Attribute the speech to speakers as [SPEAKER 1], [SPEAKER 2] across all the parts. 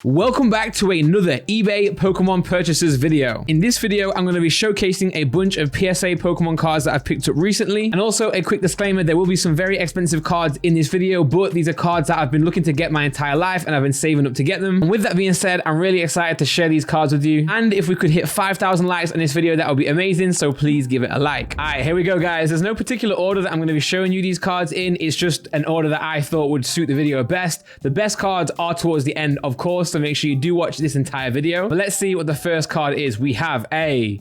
[SPEAKER 1] Welcome back to another eBay Pokemon purchases video. In this video, I'm going to be showcasing a bunch of PSA Pokemon cards that I've picked up recently. And also a quick disclaimer, there will be some very expensive cards in this video, but these are cards that I've been looking to get my entire life and I've been saving up to get them. And with that being said, I'm really excited to share these cards with you. And if we could hit 5,000 likes on this video, that would be amazing. So please give it a like. All right, here we go, guys. There's no particular order that I'm going to be showing you these cards in. It's just an order that I thought would suit the video best. The best cards are towards the end, of course, so make sure you do watch this entire video. But let's see what the first card is. We have a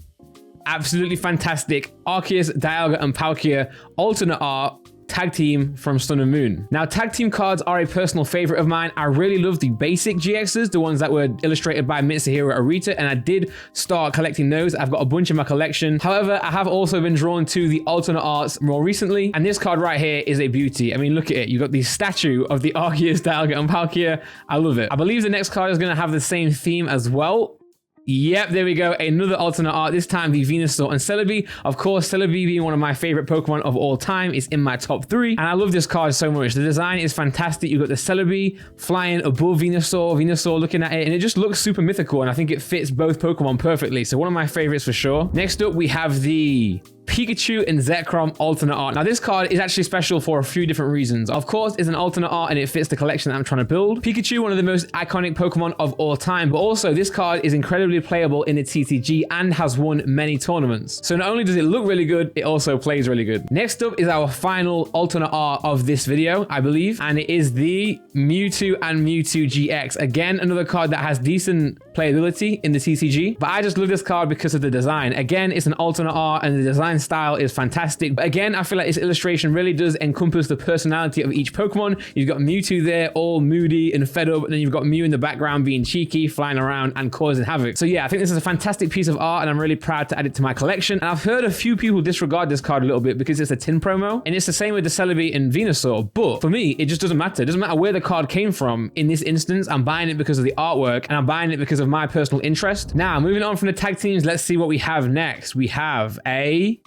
[SPEAKER 1] absolutely fantastic Arceus, Dialga, and Palkia alternate art tag team from Sun and Moon. Now, tag team cards are a personal favorite of mine. I really love the basic GXs, the ones that were illustrated by Mitsuhiro Arita, and I did start collecting those. I've got a bunch in my collection. However, I have also been drawn to the alternate arts more recently, and this card right here is a beauty. I mean, look at it. You've got the statue of the Arceus, Dialga, and Palkia. I love it. I believe the next card is going to have the same theme as well. Yep, there we go. Another alternate art, this time the Venusaur and Celebi. Of course, Celebi being one of my favorite Pokemon of all time is in my top 3. And I love this card so much. The design is fantastic. You've got the Celebi flying above Venusaur looking at it, and it just looks super mythical. And I think it fits both Pokemon perfectly. So one of my favorites for sure. Next up, we have the Pikachu and Zekrom alternate art. Now, this card is actually special for a few different reasons. Of course, it's an alternate art and it fits the collection that I'm trying to build. Pikachu, one of the most iconic Pokemon of all time, but also this card is incredibly playable in the TCG and has won many tournaments. So not only does it look really good, it also plays really good. Next up is our final alternate art of this video, I believe, and it is the Mewtwo and Mewtwo GX. Again, another card that has decent playability in the TCG, but I just love this card because of the design. Again, it's an alternate art and the design style is fantastic. But again, I feel like this illustration really does encompass the personality of each Pokemon. You've got Mewtwo there, all moody and fed up, and then you've got Mew in the background being cheeky, flying around and causing havoc. So yeah, I think this is a fantastic piece of art and I'm really proud to add it to my collection. And I've heard a few people disregard this card a little bit because it's a tin promo, and it's the same with the Celebi and Venusaur. But for me, it just doesn't matter. It doesn't matter where the card came from. In this instance, I'm buying it because of the artwork and I'm buying it because of my personal interest. Now, moving on from the tag teams, let's see what we have next. We have a...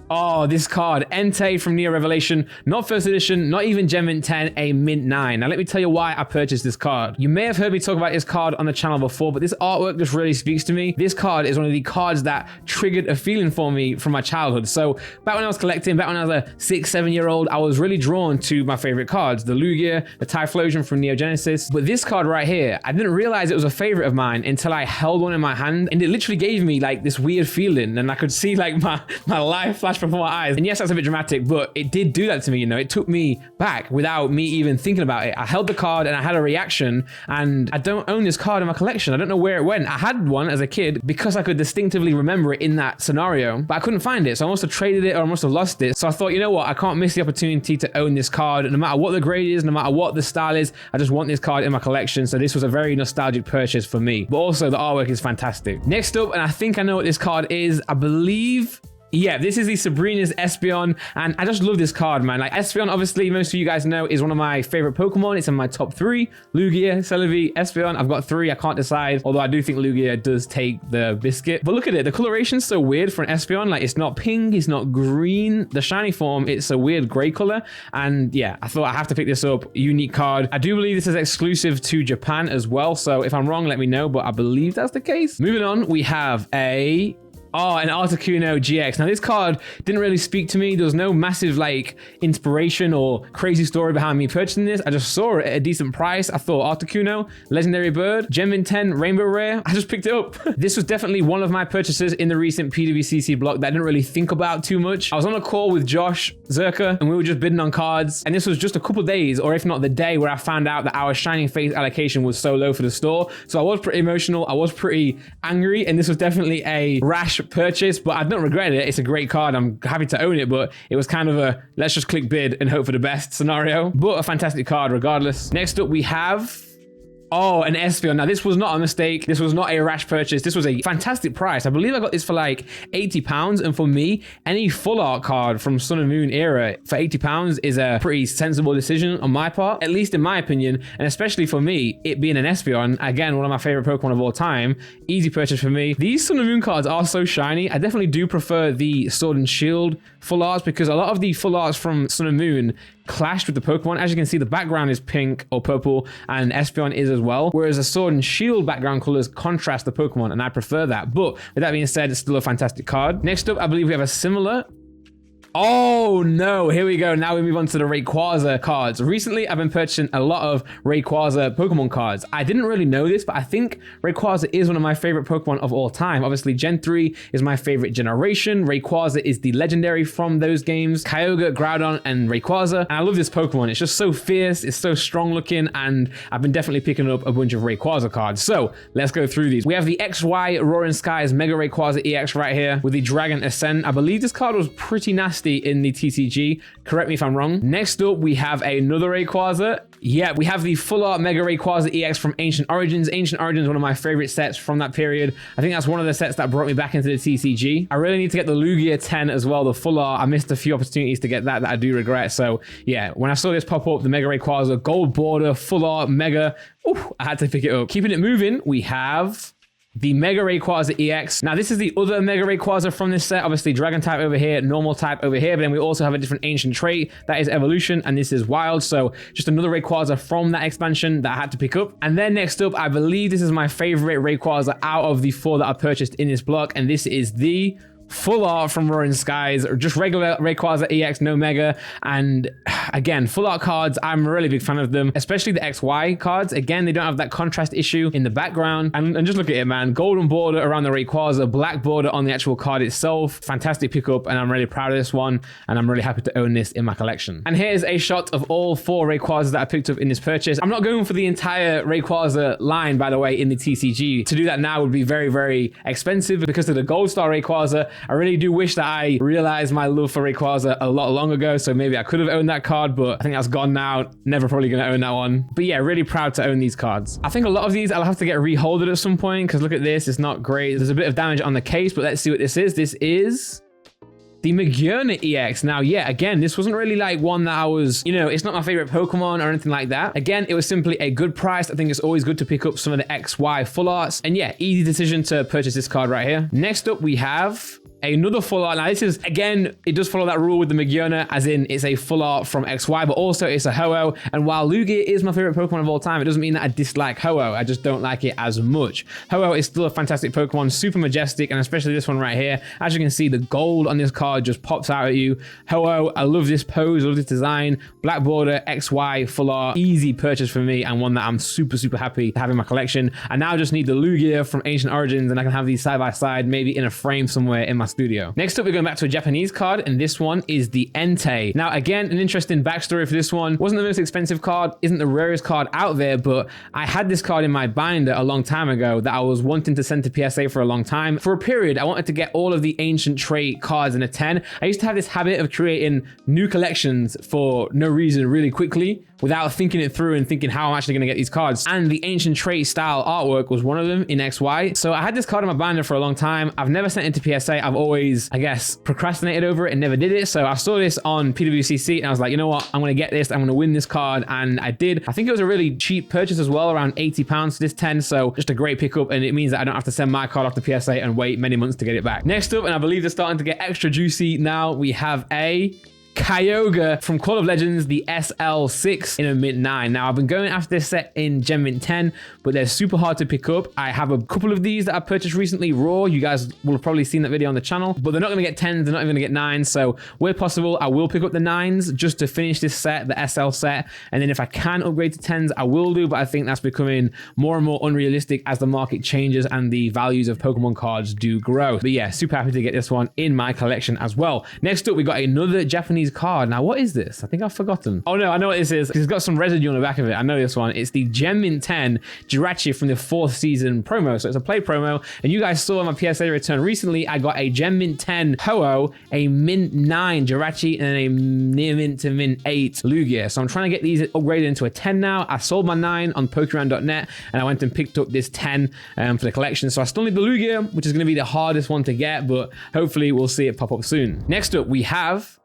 [SPEAKER 1] oh, this card, Entei from Neo Revelation, not first edition, not even Gem Mint 10, a Mint 9. Now, let me tell you why I purchased this card. You may have heard me talk about this card on the channel before, but this artwork just really speaks to me. This card is one of the cards that triggered a feeling for me from my childhood. So back when I was collecting, back when I was a 6-7-year-old, I was really drawn to my favorite cards, the Lugia, the Typhlosion from Neo Genesis. But this card right here, I didn't realize it was a favorite of mine until I held one in my hand, and it literally gave me like this weird feeling, and I could see like my life flash before my eyes. And yes, that's a bit dramatic, but it did do that to me, you know. It took me back without me even thinking about it. I held the card and I had a reaction, and I don't own this card in my collection. I don't know where it went. I had one as a kid because I could distinctively remember it in that scenario, but I couldn't find it. So I must have traded it or I must have lost it. So I thought, you know what? I can't miss the opportunity to own this card. No matter what the grade is, no matter what the style is, I just want this card in my collection. So this was a very nostalgic purchase for me, but also the artwork is fantastic. Next up, and I think I know what this card is, I believe... yeah, this is the Sabrina's Espeon, and I just love this card, man. Like, Espeon, obviously, most of you guys know, is one of my favorite Pokemon. It's in my top 3. Lugia, Celebi, Espeon. I've got 3. I can't decide, although I do think Lugia does take the biscuit. But look at it. The coloration's so weird for an Espeon. Like, it's not pink, it's not green. The shiny form, it's a weird gray color. And yeah, I thought I have to pick this up. Unique card. I do believe this is exclusive to Japan as well. So if I'm wrong, let me know, but I believe that's the case. Moving on, we have a... oh, an Articuno GX. Now, this card didn't really speak to me. There was no massive, like, inspiration or crazy story behind me purchasing this. I just saw it at a decent price. I thought, Articuno, legendary bird, Gem Mint 10, rainbow rare. I just picked it up. This was definitely one of my purchases in the recent PWCC block that I didn't really think about too much. I was on a call with Josh Zerka, and we were just bidding on cards. And this was just a couple days, or if not the day, where I found out that our Shining Face allocation was so low for the store. So I was pretty emotional. I was pretty angry, and this was definitely a rash purchase, but I don't regret it. It's a great card. I'm happy to own it, but it was kind of a let's just click bid and hope for the best scenario, but a fantastic card regardless. Next up, we have... oh, an Espeon. Now, this was not a mistake. This was not a rash purchase. This was a fantastic price. I believe I got this for like £80. And for me, any full art card from Sun and Moon era for £80 is a pretty sensible decision on my part, at least in my opinion. And especially for me, it being an Espeon, again, one of my favorite Pokemon of all time. Easy purchase for me. These Sun and Moon cards are so shiny. I definitely do prefer the Sword and Shield full arts, because a lot of the full arts from Sun and Moon clashed with the Pokemon. As you can see, the background is pink or purple, and Espeon is as well, whereas the Sword and Shield background colors contrast the Pokemon, and I prefer that. But with that being said, it's still a fantastic card. Next up, I believe we have a similar... Oh no, here we go. Now we move on to the Rayquaza cards. Recently, I've been purchasing a lot of Rayquaza Pokemon cards. I didn't really know this, but I think Rayquaza is one of my favorite Pokemon of all time. Obviously, Gen 3 is my favorite generation. Rayquaza is the legendary from those games. Kyogre, Groudon, and Rayquaza. And I love this Pokemon. It's just so fierce, it's so strong looking, and I've been definitely picking up a bunch of Rayquaza cards. So let's go through these. We have the XY Roaring Skies Mega Rayquaza EX right here with the Dragon Ascent. I believe this card was pretty nasty in the TCG. Correct me if I'm wrong. Next up, we have another Rayquaza. Yeah, we have the Full Art Mega Rayquaza EX from Ancient Origins. Ancient Origins, one of my favorite sets from that period. I think that's one of the sets that brought me back into the TCG. I really need to get the Lugia 10 as well, the Full Art. I missed a few opportunities to get that I do regret. So yeah, when I saw this pop up, the Mega Rayquaza, gold border, Full Art, Mega, I had to pick it up. Keeping it moving, we have the Mega Rayquaza EX. Now, this is the other Mega Rayquaza from this set. Obviously, Dragon type over here, normal type over here, but then we also have a different ancient trait. That is Evolution, and this is Wild. So just another Rayquaza from that expansion that I had to pick up. And then next up, I believe this is my favorite Rayquaza out of the 4 that I purchased in this block, and this is the Full Art from Roaring Skies, or just regular Rayquaza EX, no Mega. And again, Full Art cards, I'm a really big fan of them, especially the XY cards. Again, they don't have that contrast issue in the background. And just look at it, man. Golden border around the Rayquaza, black border on the actual card itself. Fantastic pickup, and I'm really proud of this one, and I'm really happy to own this in my collection. And here's a shot of all 4 Rayquazas that I picked up in this purchase. I'm not going for the entire Rayquaza line, by the way, in the TCG. To do that now would be very, very expensive because of the Gold Star Rayquaza. I really do wish that I realized my love for Rayquaza a lot long ago, so maybe I could have owned that card, but I think that's gone now. Never probably gonna own that one. But yeah, really proud to own these cards. I think a lot of these I'll have to get reholded at some point, because look at this, it's not great. There's a bit of damage on the case, but let's see what this is. This is the Magearna EX. Now, yeah, again, this wasn't really like one that I was, it's not my favorite Pokemon or anything like that. Again, it was simply a good price. I think it's always good to pick up some of the XY Full Arts. And yeah, easy decision to purchase this card right here. Next up, we have another Full Art. Now, this is, again, it does follow that rule with the Magearna, as in it's a Full Art from XY, but also it's a Ho-Oh. And while Lugia is my favorite Pokemon of all time, it doesn't mean that I dislike Ho-Oh. I just don't like it as much. Ho-Oh is still a fantastic Pokemon, super majestic, and especially this one right here. As you can see, the gold on this card just pops out at you. Ho-Oh, I love this pose, love this design. Black border, XY, Full Art, easy purchase for me, and one that I'm super happy to have in my collection. I now just need the Lugia from Ancient Origins, and I can have these side by side, maybe in a frame somewhere in my studio. Next up, we're going back to a Japanese card, and this one is the Entei. Now, again, an interesting backstory for this one. Wasn't the most expensive card, isn't the rarest card out there, but I had this card in my binder a long time ago that I was wanting to send to PSA for a long time. For a period, I wanted to get all of the ancient trait cards in a 10. I used to have this habit of creating new collections for no reason really quickly, without thinking it through and thinking how I'm actually going to get these cards. And the ancient trait style artwork was one of them in XY. So I had this card in my binder for a long time. I've never sent it to PSA. I've always, I guess, procrastinated over it and never did it. So I saw this on Pwcc and I was like, you know what? I'm going to get this. I'm going to win this card. And I did. I think it was a really cheap purchase as well, around £80 for this 10. So just a great pickup. And it means that I don't have to send my card off to PSA and wait many months to get it back. Next up, and I believe they're starting to get extra juicy now, we have a Kyogre from Call of Legends, the SL6 in a mint 9. Now, I've been going after this set in Gen Mint 10, but they're super hard to pick up. I have a couple of these that I purchased recently, raw. You guys will have probably seen that video on the channel, but they're not going to get 10s, they're not even going to get 9s. So where possible, I will pick up the 9s just to finish this set, the SL set. And then if I can upgrade to 10s, I will do, but I think that's becoming more and more unrealistic as the market changes and the values of Pokemon cards do grow. But yeah, super happy to get this one in my collection as well. Next up, we got another Japanese card. Now, what is this? I think I've forgotten. Oh no, I know what this is. It's got some residue on the back of it. I know this one. It's the Gen Mint 10 Jirachi from the 4th season promo. So it's a play promo. And you guys saw my PSA return recently. I got a Gen Mint 10 Ho-Oh, a Mint 9 Jirachi, and a near mint to Mint 8 Lugia. So I'm trying to get these upgraded into a 10 now. I sold my 9 on Pokemon.net and I went and picked up this 10 for the collection. So I still need the Lugia, which is going to be the hardest one to get, but hopefully we'll see it pop up soon. Next up, we have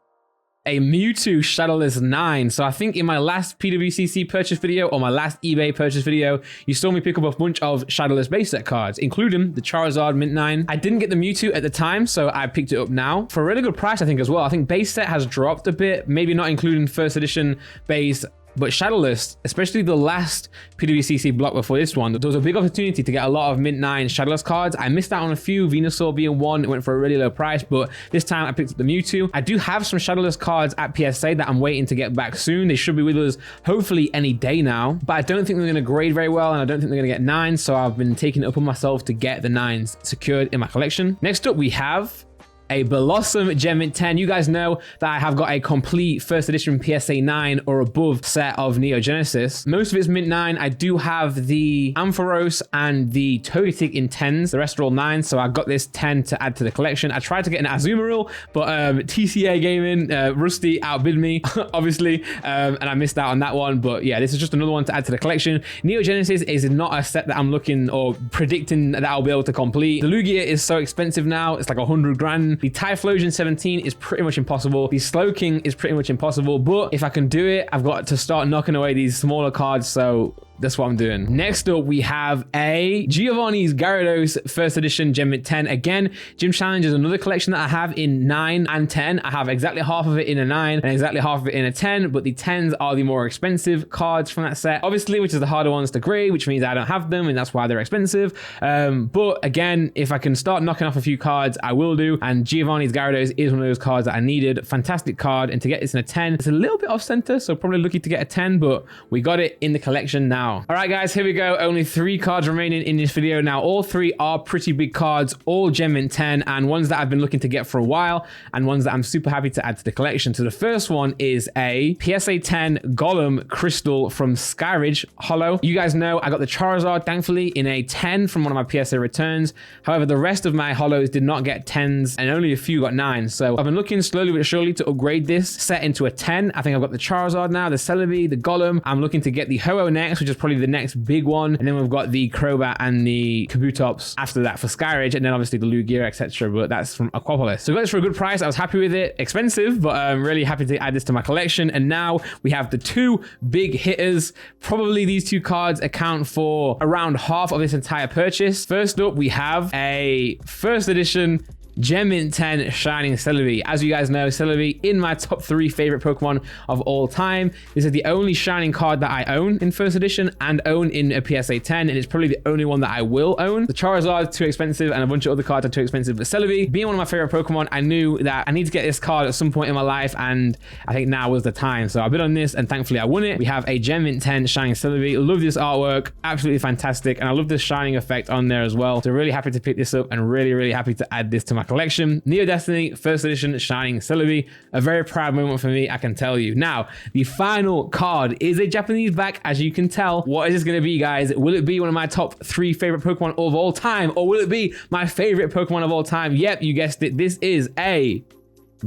[SPEAKER 1] a Mewtwo Shadowless 9. So I think in my last PWCC purchase video or my last eBay purchase video, you saw me pick up a bunch of Shadowless base set cards, including the Charizard Mint 9. I didn't get the Mewtwo at the time, so I picked it up now for a really good price, I think, as well. I think base set has dropped a bit, maybe not including first edition base, but Shadowless, especially the last PWCC block before this one, there was a big opportunity to get a lot of Mint 9 Shadowless cards. I missed out on a few, Venusaur being one. It went for a really low price, but this time I picked up the Mewtwo. I do have some Shadowless cards at PSA that I'm waiting to get back soon. They should be with us hopefully any day now, but I don't think they're going to grade very well, and I don't think they're going to get 9s, so I've been taking it upon myself to get the 9s secured in my collection. Next up, we have a Blossom Gem Mint 10. You guys know that I have got a complete first edition PSA 9 or above set of Neo Genesis. Most of it's Mint 9. I do have the Ampharos and the Togetic in 10s. The rest are all 9s, so I got this 10 to add to the collection. I tried to get an Azumarill, but TCA Gaming, Rusty outbid me, obviously, and I missed out on that one. But yeah, this is just another one to add to the collection. Neo Genesis is not a set that I'm looking or predicting that I'll be able to complete. The Lugia is so expensive now. It's like 100 grand. The Typhlosion 17 is pretty much impossible. The Slowking is pretty much impossible, but if I can do it, I've got to start knocking away these smaller cards, so that's what I'm doing. Next up, we have a Giovanni's Gyarados first edition Gem Mint 10. Again, Gym Challenge is another collection that I have in 9 and 10. I have exactly half of it in a 9 and exactly half of it in a 10, but the 10s are the more expensive cards from that set, obviously, which is the harder ones to grade, which means I don't have them, and that's why they're expensive. But again, if I can start knocking off a few cards, I will do, and Giovanni's Gyarados is one of those cards that I needed. Fantastic card, and to get this in a 10, it's a little bit off center, so probably lucky to get a 10, but we got it in the collection now. All right, guys, here we go. Only 3 cards remaining in this video. Now, all 3 are pretty big cards, all Gem Mint 10, and ones that I've been looking to get for a while, and ones that I'm super happy to add to the collection. So the first one is a PSA 10 Golem Crystal from Skyridge Holo. You guys know I got the Charizard, thankfully, in a 10 from one of my PSA returns. However, the rest of my Holos did not get 10s, and only a few got 9s. So I've been looking slowly but surely to upgrade this set into a 10. I think I've got the Charizard now, the Celebi, the Golem. I'm looking to get the Ho-Oh next, which is probably the next big one, and then we've got the Crobat and the Kabutops after that for Skyridge, and then obviously the Lugia, etc. But that's from Aquapolis. So I got this for a good price. I was happy with it. Expensive, but I'm really happy to add this to my collection. And now we have the 2 big hitters. Probably these 2 cards account for around half of this entire purchase. First up, we have a first edition Gem Mint 10 Shining Celebi. As you guys know, Celebi in my top 3 favorite Pokemon of all time. This is the only Shining card that I own in first edition and own in a PSA 10, and it's probably the only one that I will own. The Charizard is too expensive, and a bunch of other cards are too expensive, but Celebi, being one of my favorite Pokemon, I knew that I need to get this card at some point in my life, and I think now was the time. So I bid on this, and thankfully I won it. We have a Gem Mint 10 Shining Celebi. Love this artwork, absolutely fantastic, and I love this shining effect on there as well. So really happy to pick this up, and really happy to add this to my collection. Neo Destiny first edition Shining Celebi, a very proud moment for me, I can tell you. Now, the final card is a Japanese back, as you can tell. What is this going to be, guys? Will it be one of my top 3 favorite Pokemon of all time, or will it be my favorite Pokemon of all time? Yep, you guessed it. This is a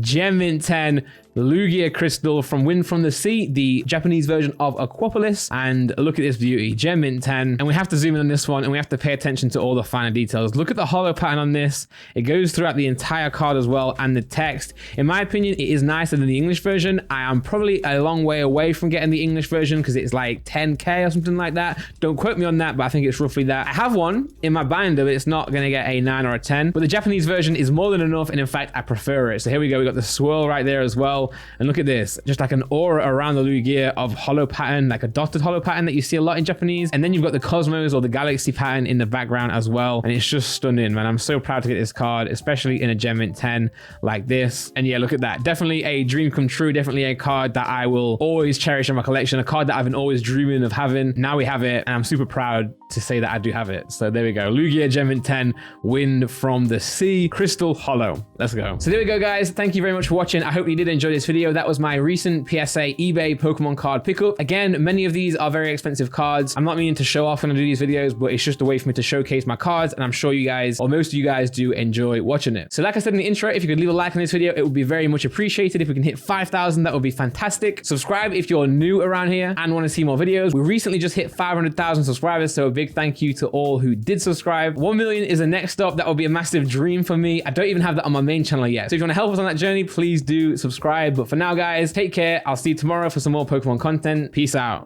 [SPEAKER 1] Gem Mint 10 Lugia Crystal from Wind from the Sea, the Japanese version of Aquapolis. And look at this beauty, Gem Mint 10. And we have to zoom in on this one, and we have to pay attention to all the finer details. Look at the holo pattern on this. It goes throughout the entire card as well, and the text. In my opinion, it is nicer than the English version. I am probably a long way away from getting the English version because it's like 10K or something like that. Don't quote me on that, but I think it's roughly that. I have one in my binder, but it's not going to get a 9 or a 10. But the Japanese version is more than enough, and in fact, I prefer it. So here we go. We got the swirl right there as well. And look at this, just like an aura around the Lugia of holo pattern, like a dotted holo pattern that you see a lot in Japanese. And then you've got the Cosmos or the Galaxy pattern in the background as well. And it's just stunning, man. I'm so proud to get this card, especially in a Gem Mint 10 like this. And yeah, look at that. Definitely a dream come true. Definitely a card that I will always cherish in my collection. A card that I've been always dreaming of having. Now we have it, and I'm super proud to say that I do have it. So there we go. Lugia Gem Mint 10 Wind from the Sea Crystal Holo. Let's go. So there we go, guys. Thank you very much for watching. I hope you did enjoy this video. That was my recent PSA eBay Pokemon card pickup. Again, many of these are very expensive cards. I'm not meaning to show off when I do these videos, but it's just a way for me to showcase my cards, and I'm sure you guys, or most of you guys, do enjoy watching it. So like I said in the intro, if you could leave a like on this video, it would be very much appreciated. If we can hit 5,000, that would be fantastic. Subscribe if you're new around here and want to see more videos. We recently just hit 500,000 subscribers, so a big thank you to all who did subscribe. 1 million is the next stop. That would be a massive dream for me. I don't even have that on my main channel yet. So if you want to help us on that journey, please do subscribe. subscribe. But for now, guys, take care. I'll see you tomorrow for some more Pokemon content. Peace out.